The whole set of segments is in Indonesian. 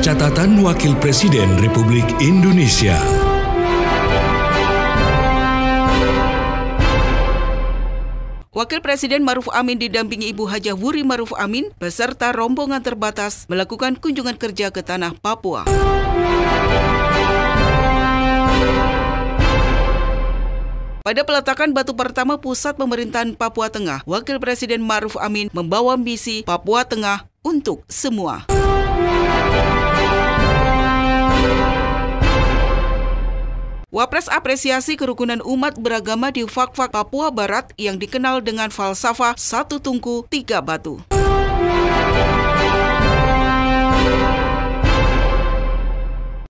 Catatan Wakil Presiden Republik Indonesia. Wakil Presiden Ma'ruf Amin didampingi Ibu Hajah Wuri Ma'ruf Amin beserta rombongan terbatas melakukan kunjungan kerja ke tanah Papua. Pada peletakan batu pertama pusat pemerintahan Papua Tengah, Wakil Presiden Ma'ruf Amin membawa misi Papua Tengah untuk semua. Wapres apresiasi kerukunan umat beragama di Fak-Fak Papua Barat yang dikenal dengan falsafah satu tungku tiga batu.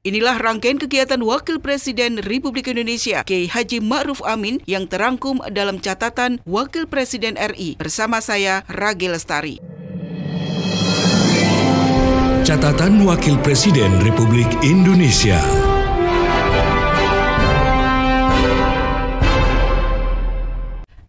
Inilah rangkaian kegiatan Wakil Presiden Republik Indonesia Kiai Haji Ma'ruf Amin yang terangkum dalam catatan Wakil Presiden RI bersama saya Ragi Lestari. Catatan Wakil Presiden Republik Indonesia.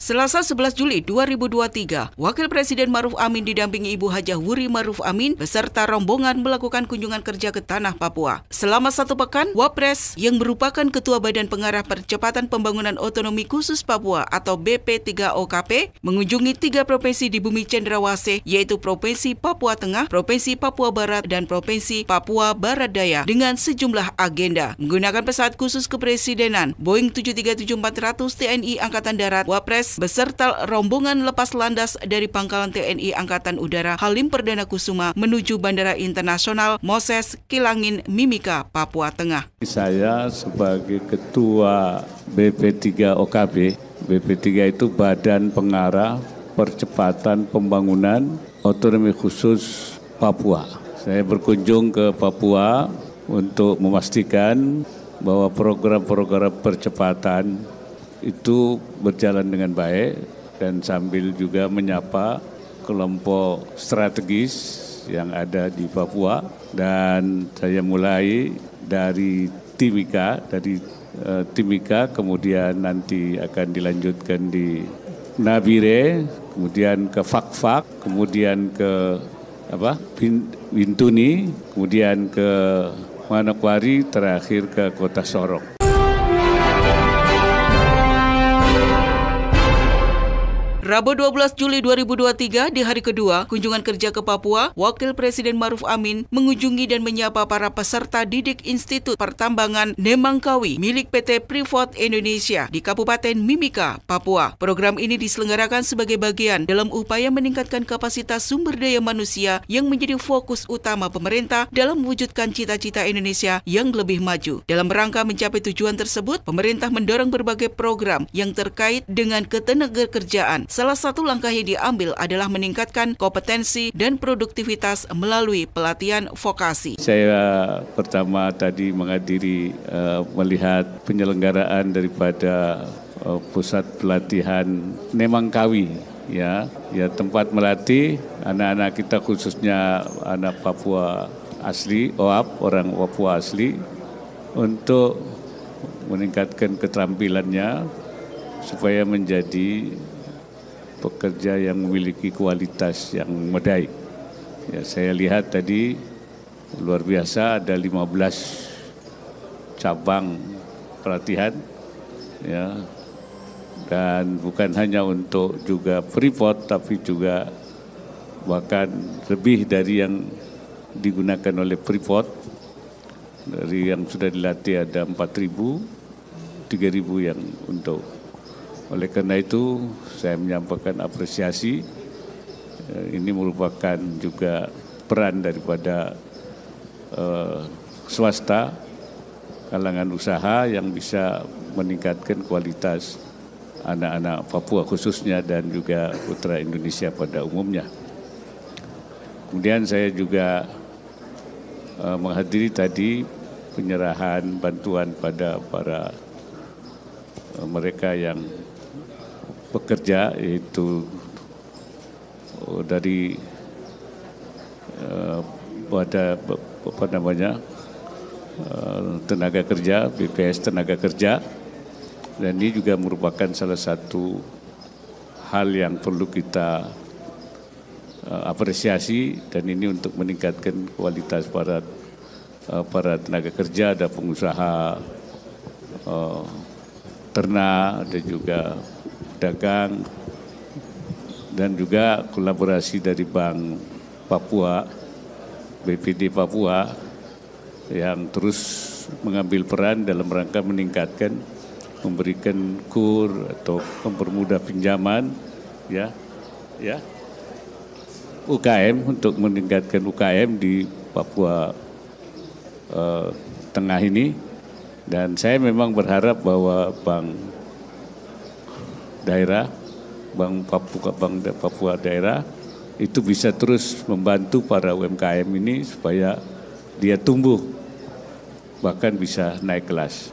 Selasa 11 Juli 2023, Wakil Presiden Ma'ruf Amin didampingi Ibu Hajah Wuri Ma'ruf Amin beserta rombongan melakukan kunjungan kerja ke tanah Papua. Selama 1 pekan, Wapres yang merupakan Ketua Badan Pengarah Percepatan Pembangunan Otonomi Khusus Papua atau BP3OKP mengunjungi 3 provinsi di bumi cendrawasih, yaitu Provinsi Papua Tengah, Provinsi Papua Barat, dan Provinsi Papua Barat Daya dengan sejumlah agenda. Menggunakan pesawat khusus kepresidenan Boeing 737-400 TNI Angkatan Darat, Wapres beserta rombongan lepas landas dari Pangkalan TNI Angkatan Udara Halim Perdana Kusuma menuju Bandara Internasional Moses Kilangin Mimika, Papua Tengah. Saya sebagai Ketua BP3OKP, BP3 itu Badan Pengarah Percepatan Pembangunan Otonomi Khusus Papua. Saya berkunjung ke Papua untuk memastikan bahwa program-program percepatan itu berjalan dengan baik dan sambil juga menyapa kelompok strategis yang ada di Papua, dan saya mulai dari Timika, kemudian nanti akan dilanjutkan di Nabire, kemudian ke Fak-Fak, kemudian ke Bintuni, kemudian ke Manokwari, terakhir ke Kota Sorong. Rabu 12 Juli 2023 di hari kedua kunjungan kerja ke Papua, Wakil Presiden Ma'ruf Amin mengunjungi dan menyapa para peserta didik Institut Pertambangan Nemangkawi milik PT Freeport Indonesia di Kabupaten Mimika, Papua. Program ini diselenggarakan sebagai bagian dalam upaya meningkatkan kapasitas sumber daya manusia yang menjadi fokus utama pemerintah dalam mewujudkan cita-cita Indonesia yang lebih maju. Dalam rangka mencapai tujuan tersebut, pemerintah mendorong berbagai program yang terkait dengan ketenagakerjaan. Salah satu langkah yang diambil adalah meningkatkan kompetensi dan produktivitas melalui pelatihan vokasi. Saya pertama tadi menghadiri melihat penyelenggaraan daripada pusat pelatihan Nemangkawi, ya tempat melatih anak-anak kita, khususnya anak Papua asli, orang Papua asli, untuk meningkatkan keterampilannya supaya menjadi pekerja yang memiliki kualitas yang memadai. Ya, saya lihat tadi luar biasa, ada 15 cabang pelatihan, ya, dan bukan hanya untuk juga Freeport, tapi juga bahkan lebih dari yang digunakan oleh Freeport. Dari yang sudah dilatih ada 4.000, 3.000 yang untuk. Oleh karena itu saya menyampaikan apresiasi. Ini merupakan juga peran daripada swasta, kalangan usaha yang bisa meningkatkan kualitas anak-anak Papua khususnya dan juga putra Indonesia pada umumnya. Kemudian saya juga menghadiri tadi penyerahan bantuan pada para mereka yang bekerja, yaitu dari tenaga kerja, BPS tenaga kerja, dan ini juga merupakan salah satu hal yang perlu kita apresiasi, dan ini untuk meningkatkan kualitas para para tenaga kerja, ada pengusaha ternak, ada juga dagang, dan juga kolaborasi dari Bank Papua, BPD Papua, yang terus mengambil peran dalam rangka meningkatkan, memberikan kur atau mempermudah pinjaman, UKM, untuk meningkatkan UKM di Papua Tengah ini. Dan saya memang berharap bahwa Bank Papua Daerah itu bisa terus membantu para UMKM ini supaya dia tumbuh, bahkan bisa naik kelas.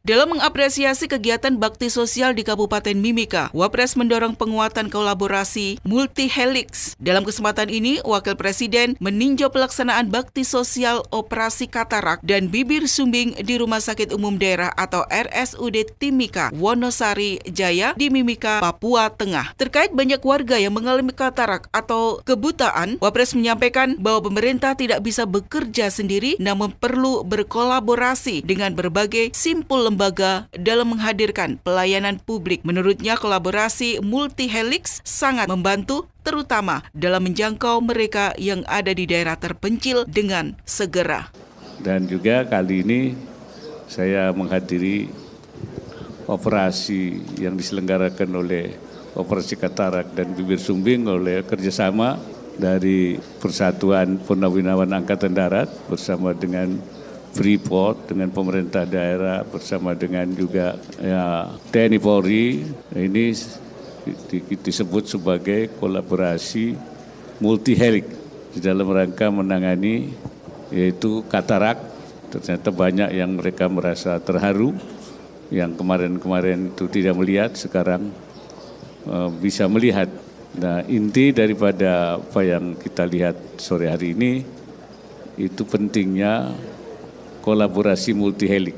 Dalam mengapresiasi kegiatan bakti sosial di Kabupaten Mimika, Wapres mendorong penguatan kolaborasi multi-helix. Dalam kesempatan ini, Wakil Presiden meninjau pelaksanaan bakti sosial operasi katarak dan bibir sumbing di Rumah Sakit Umum Daerah atau RSUD Timika, Wonosari Jaya di Mimika, Papua Tengah. Terkait banyak warga yang mengalami katarak atau kebutaan, Wapres menyampaikan bahwa pemerintah tidak bisa bekerja sendiri, namun perlu berkolaborasi dengan berbagai simpul lembaga dalam menghadirkan pelayanan publik. Menurutnya, kolaborasi multi-helix sangat membantu, terutama dalam menjangkau mereka yang ada di daerah terpencil dengan segera. Dan juga kali ini saya menghadiri operasi yang diselenggarakan oleh Operasi Katarak dan Bibir Sumbing oleh kerjasama dari Persatuan Purnawirawan Angkatan Darat bersama dengan Freeport, dengan pemerintah daerah, bersama dengan juga TNI Polri. Ini disebut sebagai kolaborasi multi-helix di dalam rangka menangani yaitu katarak. Ternyata banyak yang mereka merasa terharu, yang kemarin-kemarin itu tidak melihat, sekarang bisa melihat. Nah, inti daripada apa yang kita lihat sore hari ini itu pentingnya kolaborasi multi-helix,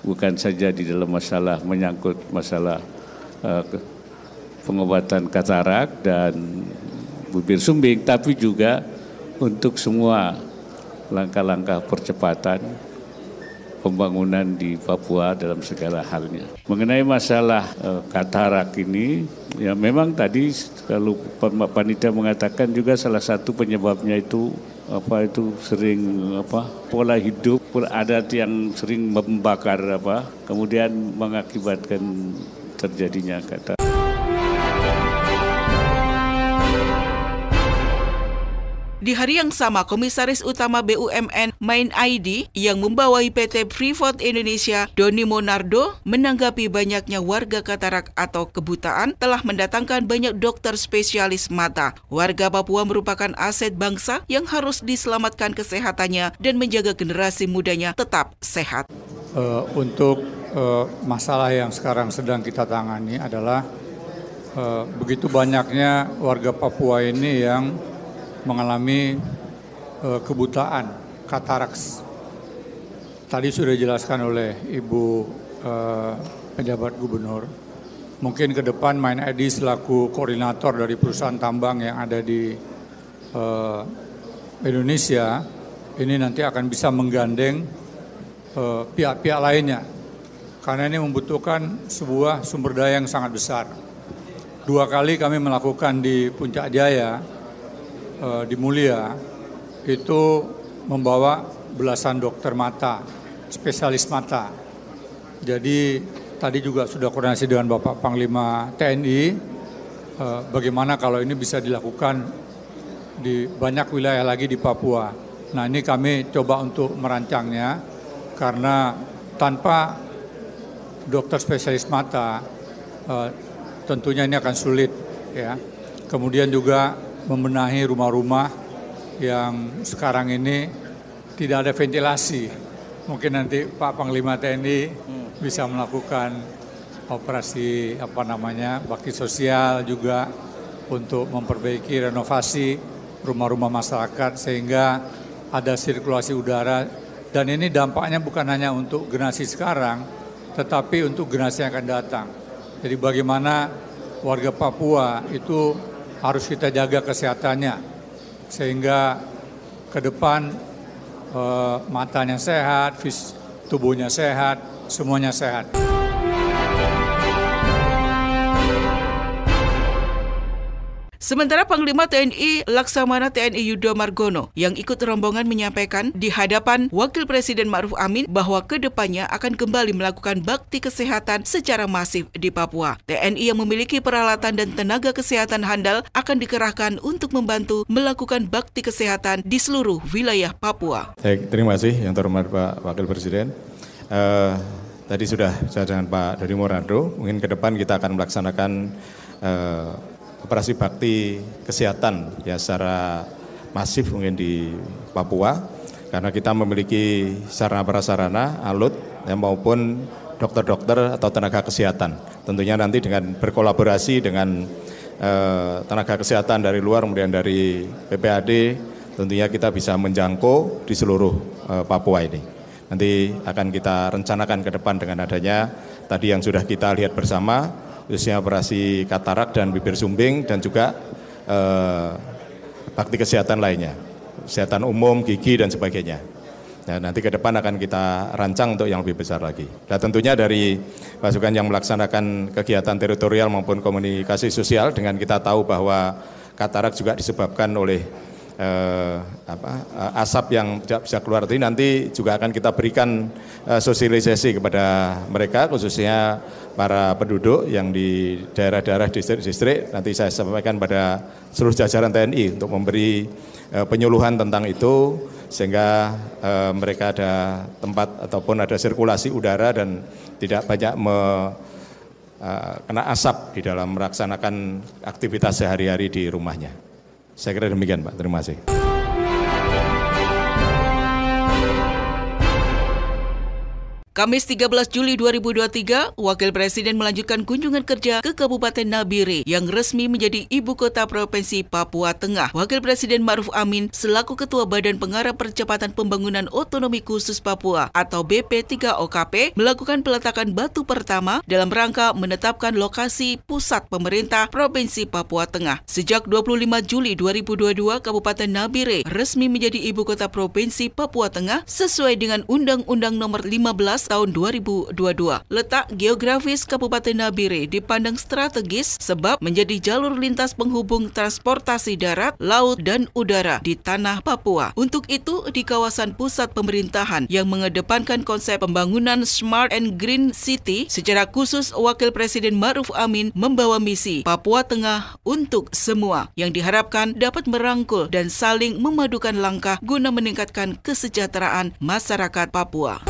bukan saja di dalam masalah menyangkut masalah pengobatan katarak dan bibir sumbing, tapi juga untuk semua langkah-langkah percepatan pembangunan di Papua dalam segala halnya. Mengenai masalah katarak ini, ya memang tadi kalau Pak Panitia mengatakan juga salah satu penyebabnya itu sering pola hidup adat yang sering membakar kemudian mengakibatkan terjadinya katarak. Di hari yang sama, Komisaris Utama BUMN Main ID yang membawahi PT Freeport Indonesia, Doni Monardo, menanggapi banyaknya warga katarak atau kebutaan telah mendatangkan banyak dokter spesialis mata. Warga Papua merupakan aset bangsa yang harus diselamatkan kesehatannya dan menjaga generasi mudanya tetap sehat. Untuk masalah yang sekarang sedang kita tangani adalah begitu banyaknya warga Papua ini yang mengalami kebutaan, kataraks. Tadi sudah dijelaskan oleh Ibu pejabat gubernur. Mungkin ke depan Main ID selaku koordinator dari perusahaan tambang yang ada di Indonesia, ini nanti akan bisa menggandeng pihak-pihak lainnya. Karena ini membutuhkan sebuah sumber daya yang sangat besar. 2 kali kami melakukan di Puncak Jaya, di Mulia, itu membawa belasan dokter mata, spesialis mata. Jadi tadi juga sudah koordinasi dengan Bapak Panglima TNI, bagaimana kalau ini bisa dilakukan di banyak wilayah lagi di Papua. Nah, ini kami coba untuk merancangnya, karena tanpa dokter spesialis mata tentunya ini akan sulit, ya. Kemudian juga membenahi rumah-rumah yang sekarang ini tidak ada ventilasi. Mungkin nanti Pak Panglima TNI bisa melakukan operasi bakti sosial juga untuk memperbaiki renovasi rumah-rumah masyarakat sehingga ada sirkulasi udara. Dan ini dampaknya bukan hanya untuk generasi sekarang, tetapi untuk generasi yang akan datang. Jadi bagaimana warga Papua itu harus kita jaga kesehatannya sehingga ke depan matanya sehat, tubuhnya sehat, semuanya sehat. Sementara Panglima TNI Laksamana TNI Yudo Margono yang ikut rombongan menyampaikan di hadapan Wakil Presiden Ma'ruf Amin bahwa kedepannya akan kembali melakukan bakti kesehatan secara masif di Papua. TNI yang memiliki peralatan dan tenaga kesehatan handal akan dikerahkan untuk membantu melakukan bakti kesehatan di seluruh wilayah Papua. Terima kasih yang terhormat Pak Wakil Presiden. Tadi sudah saya dengan Pak Dodi Monardo, mungkin ke depan kita akan melaksanakan operasi bakti kesehatan ya secara masif mungkin di Papua karena kita memiliki sarana prasarana alut ya, maupun dokter-dokter atau tenaga kesehatan. Tentunya nanti dengan berkolaborasi dengan tenaga kesehatan dari luar kemudian dari PPAD tentunya kita bisa menjangkau di seluruh Papua ini. Nanti akan kita rencanakan ke depan dengan adanya tadi yang sudah kita lihat bersama khususnya operasi katarak dan bibir sumbing dan juga bakti kesehatan lainnya, kesehatan umum, gigi dan sebagainya. Nah, nanti ke depan akan kita rancang untuk yang lebih besar lagi. Dan tentunya dari pasukan yang melaksanakan kegiatan teritorial maupun komunikasi sosial dengan kita tahu bahwa katarak juga disebabkan oleh asap yang tidak bisa keluar tadi, nanti juga akan kita berikan sosialisasi kepada mereka khususnya para penduduk yang di daerah-daerah distrik-distrik. Nanti saya sampaikan pada seluruh jajaran TNI untuk memberi penyuluhan tentang itu sehingga mereka ada tempat ataupun ada sirkulasi udara dan tidak banyak kena asap di dalam melaksanakan aktivitas sehari-hari di rumahnya. Saya kira demikian, Pak. Terima kasih. Kamis 13 Juli 2023, Wakil Presiden melanjutkan kunjungan kerja ke Kabupaten Nabire yang resmi menjadi ibu kota Provinsi Papua Tengah. Wakil Presiden Ma'ruf Amin selaku Ketua Badan Pengarah Percepatan Pembangunan Otonomi Khusus Papua atau BP3OKP melakukan peletakan batu pertama dalam rangka menetapkan lokasi pusat pemerintah Provinsi Papua Tengah. Sejak 25 Juli 2022, Kabupaten Nabire resmi menjadi ibu kota Provinsi Papua Tengah sesuai dengan Undang-Undang Nomor 15 tahun 2022. Letak geografis Kabupaten Nabire dipandang strategis sebab menjadi jalur lintas penghubung transportasi darat, laut, dan udara di tanah Papua. Untuk itu, di kawasan pusat pemerintahan yang mengedepankan konsep pembangunan Smart and Green City, secara khusus Wakil Presiden Ma'ruf Amin membawa misi Papua Tengah untuk semua yang diharapkan dapat merangkul dan saling memadukan langkah guna meningkatkan kesejahteraan masyarakat Papua.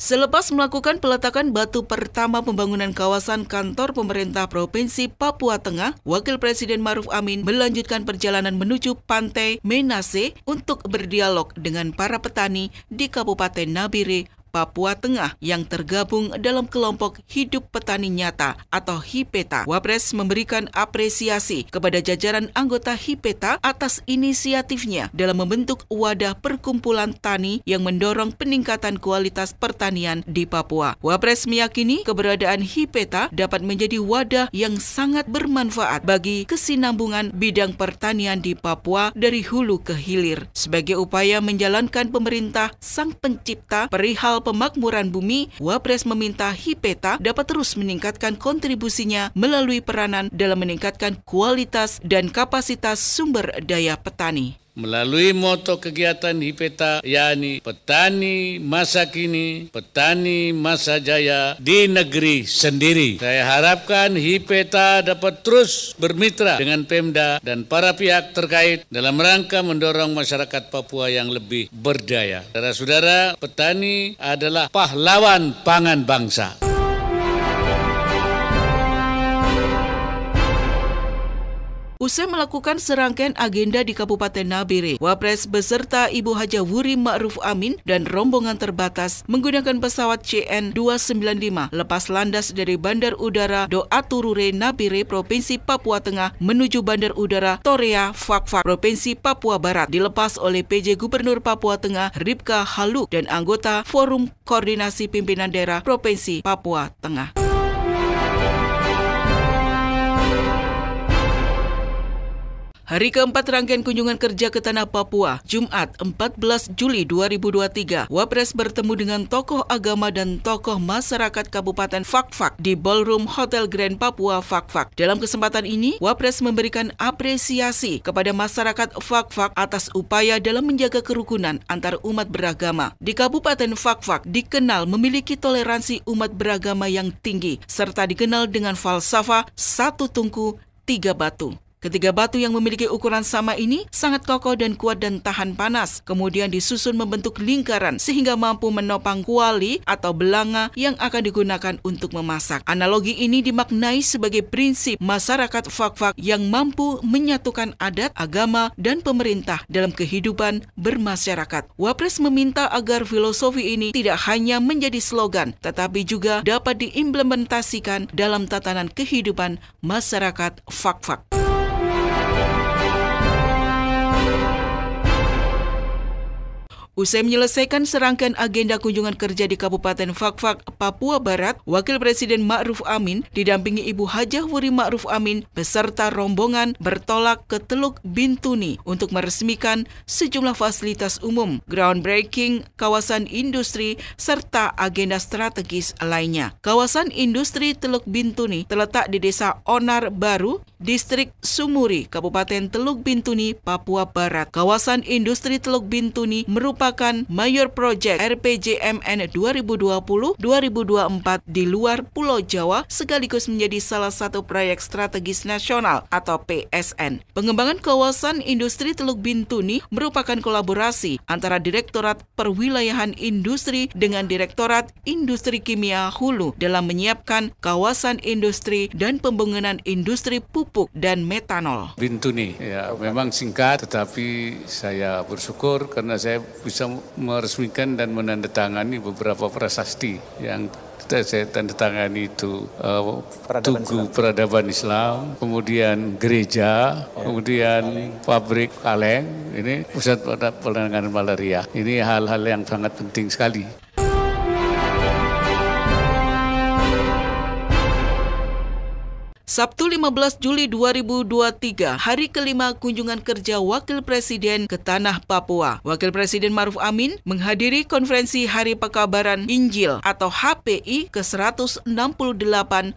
Selepas melakukan peletakan batu pertama pembangunan kawasan kantor pemerintah Provinsi Papua Tengah, Wakil Presiden Ma'ruf Amin melanjutkan perjalanan menuju Pantai Menase untuk berdialog dengan para petani di Kabupaten Nabire, Papua Tengah yang tergabung dalam kelompok Hidup Petani Nyata atau HIPETA. Wapres memberikan apresiasi kepada jajaran anggota HIPETA atas inisiatifnya dalam membentuk wadah perkumpulan tani yang mendorong peningkatan kualitas pertanian di Papua. Wapres meyakini keberadaan HIPETA dapat menjadi wadah yang sangat bermanfaat bagi kesinambungan bidang pertanian di Papua dari hulu ke hilir. Sebagai upaya menjalankan pemerintah Sang Pencipta perihal pemakmuran bumi, Wapres meminta HIPETA dapat terus meningkatkan kontribusinya melalui peranan dalam meningkatkan kualitas dan kapasitas sumber daya petani. Melalui moto kegiatan HIPETA, yakni petani masa kini, petani masa jaya di negeri sendiri. Saya harapkan HIPETA dapat terus bermitra dengan Pemda dan para pihak terkait dalam rangka mendorong masyarakat Papua yang lebih berdaya. Saudara-saudara, petani adalah pahlawan pangan bangsa. Usai melakukan serangkaian agenda di Kabupaten Nabire, Wapres beserta Ibu Haja Wuri Ma'ruf Amin dan rombongan terbatas menggunakan pesawat CN-295 lepas landas dari Bandar Udara Doa Turure Nabire, Provinsi Papua Tengah menuju Bandar Udara Torea Fakfak, Provinsi Papua Barat, dilepas oleh PJ Gubernur Papua Tengah Ripka Haluk dan anggota Forum Koordinasi Pimpinan Daerah Provinsi Papua Tengah. Hari keempat rangkaian kunjungan kerja ke Tanah Papua, Jumat 14 Juli 2023, Wapres bertemu dengan tokoh agama dan tokoh masyarakat Kabupaten Fakfak di Ballroom Hotel Grand Papua Fakfak. Dalam kesempatan ini, Wapres memberikan apresiasi kepada masyarakat Fakfak atas upaya dalam menjaga kerukunan antar umat beragama. Di Kabupaten Fakfak dikenal memiliki toleransi umat beragama yang tinggi, serta dikenal dengan falsafah satu tungku, tiga batu. Ketiga batu yang memiliki ukuran sama ini sangat kokoh dan kuat dan tahan panas. Kemudian disusun membentuk lingkaran sehingga mampu menopang kuali atau belanga yang akan digunakan untuk memasak. Analogi ini dimaknai sebagai prinsip masyarakat Fakfak yang mampu menyatukan adat, agama, dan pemerintah dalam kehidupan bermasyarakat. Wapres meminta agar filosofi ini tidak hanya menjadi slogan, tetapi juga dapat diimplementasikan dalam tatanan kehidupan masyarakat Fakfak. Usai menyelesaikan serangkaian agenda kunjungan kerja di Kabupaten Fakfak, Papua Barat, Wakil Presiden Ma'ruf Amin didampingi Ibu Hajah Wuri Ma'ruf Amin beserta rombongan bertolak ke Teluk Bintuni untuk meresmikan sejumlah fasilitas umum, groundbreaking, kawasan industri, serta agenda strategis lainnya. Kawasan industri Teluk Bintuni terletak di Desa Onar Baru, Distrik Sumuri, Kabupaten Teluk Bintuni, Papua Barat. Kawasan industri Teluk Bintuni merupakan mayor proyek RPJMN 2020-2024 di luar Pulau Jawa sekaligus menjadi salah satu proyek strategis nasional atau PSN. Pengembangan kawasan industri Teluk Bintuni merupakan kolaborasi antara Direktorat Perwilayahan Industri dengan Direktorat Industri Kimia Hulu dalam menyiapkan kawasan industri dan pembangunan industri pupuk dan metanol. Bintuni, ya memang singkat tetapi saya bersyukur karena saya bisa meresmikan dan menandatangani beberapa prasasti yang saya tandatangani itu Tugu Peradaban Islam, kemudian gereja, kemudian pabrik kaleng, ini pusat penanganan malaria. Ini hal-hal yang sangat penting sekali. Sabtu 15 Juli 2023, hari kelima kunjungan kerja Wakil Presiden ke Tanah Papua. Wakil Presiden Ma'ruf Amin menghadiri konferensi Hari Pekabaran Injil atau HPI ke-168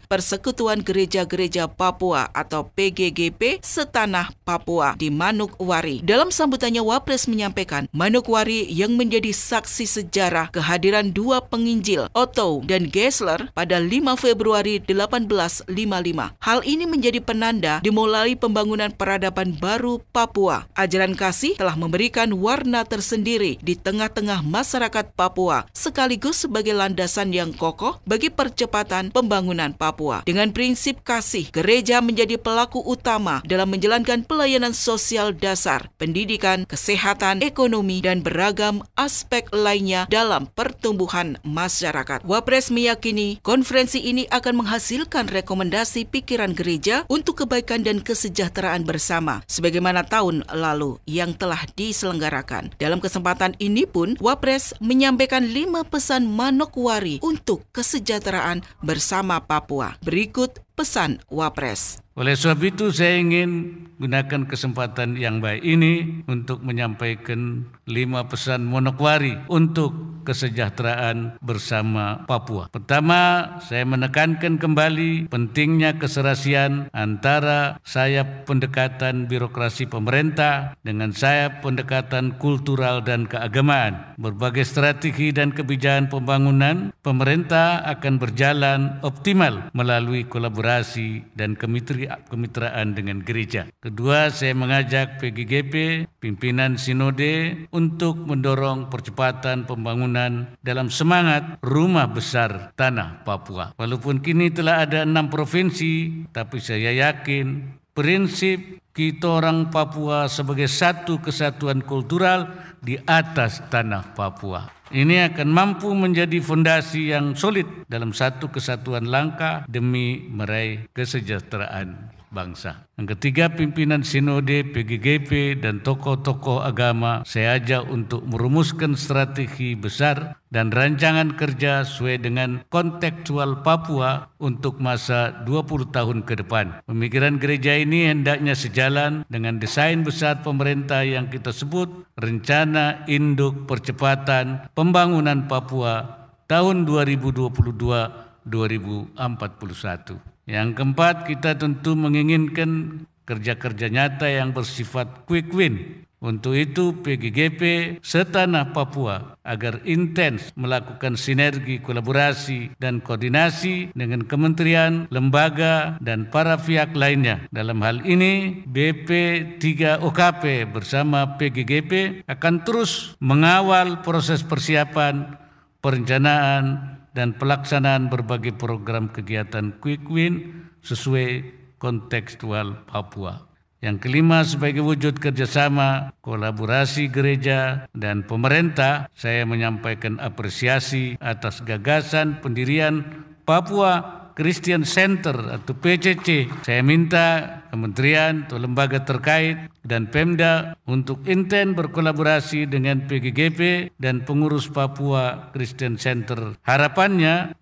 Persekutuan Gereja-Gereja Papua atau PGGP setanah Papua di Manokwari. Dalam sambutannya, Wapres menyampaikan Manokwari yang menjadi saksi sejarah kehadiran dua penginjil, Otto dan Gessler pada 5 Februari 1855. Hal ini menjadi penanda dimulai pembangunan peradaban baru Papua. Ajaran kasih telah memberikan warna tersendiri di tengah-tengah masyarakat Papua, sekaligus sebagai landasan yang kokoh bagi percepatan pembangunan Papua. Dengan prinsip kasih, gereja menjadi pelaku utama dalam menjalankan pelayanan sosial dasar, pendidikan, kesehatan, ekonomi, dan beragam aspek lainnya dalam pertumbuhan masyarakat. Wapres meyakini konferensi ini akan menghasilkan rekomendasi pikiran gereja untuk kebaikan dan kesejahteraan bersama, sebagaimana tahun lalu yang telah diselenggarakan. Dalam kesempatan ini pun, Wapres menyampaikan 5 pesan Manokwari untuk kesejahteraan bersama Papua. Berikut pesan Wapres. Oleh sebab itu saya ingin gunakan kesempatan yang baik ini untuk menyampaikan 5 pesan Manokwari untuk kesejahteraan bersama Papua. Pertama, saya menekankan kembali pentingnya keserasian antara sayap pendekatan birokrasi pemerintah dengan sayap pendekatan kultural dan keagamaan. Berbagai strategi dan kebijakan pembangunan pemerintah akan berjalan optimal melalui kolaborasi dan kemitraan dengan gereja. Kedua, saya mengajak PGGP, pimpinan sinode untuk mendorong percepatan pembangunan dalam semangat rumah besar tanah Papua. Walaupun kini telah ada 6 provinsi, tapi saya yakin prinsip kita orang Papua sebagai satu kesatuan kultural di atas tanah Papua. Ini akan mampu menjadi fondasi yang solid dalam satu kesatuan langkah demi meraih kesejahteraan bangsa. Yang ketiga, pimpinan Sinode, PGGP, dan tokoh-tokoh agama saya ajak untuk merumuskan strategi besar dan rancangan kerja sesuai dengan kontekstual Papua untuk masa 20 tahun ke depan. Pemikiran gereja ini hendaknya sejalan dengan desain besar pemerintah yang kita sebut Rencana Induk Percepatan Pembangunan Papua tahun 2022-2041. Yang keempat, kita tentu menginginkan kerja-kerja nyata yang bersifat quick win. Untuk itu, PGGP setanah Papua agar intens melakukan sinergi, kolaborasi, dan koordinasi dengan kementerian, lembaga, dan para pihak lainnya. Dalam hal ini, BP3OKP bersama PGGP akan terus mengawal proses persiapan, perencanaan, dan pelaksanaan berbagai program kegiatan quick win sesuai kontekstual Papua. Yang kelima, sebagai wujud kerjasama, kolaborasi gereja dan pemerintah, saya menyampaikan apresiasi atas gagasan pendirian Papua Christian Center atau PCC. Saya minta kementerian atau lembaga terkait dan Pemda untuk intens berkolaborasi dengan PGGP dan pengurus Papua Christian Center. Harapannya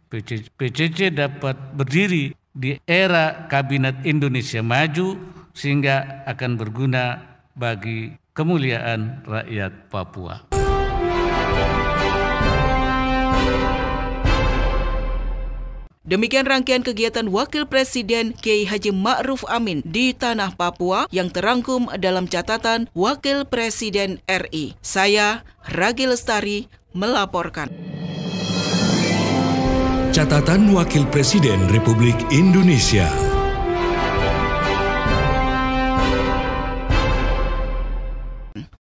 PCC dapat berdiri di era Kabinet Indonesia Maju sehingga akan berguna bagi kemuliaan rakyat Papua. Demikian rangkaian kegiatan Wakil Presiden Kiai Haji Ma'ruf Amin di Tanah Papua yang terangkum dalam catatan Wakil Presiden RI. Saya, Ragi Lestari, melaporkan. Catatan Wakil Presiden Republik Indonesia.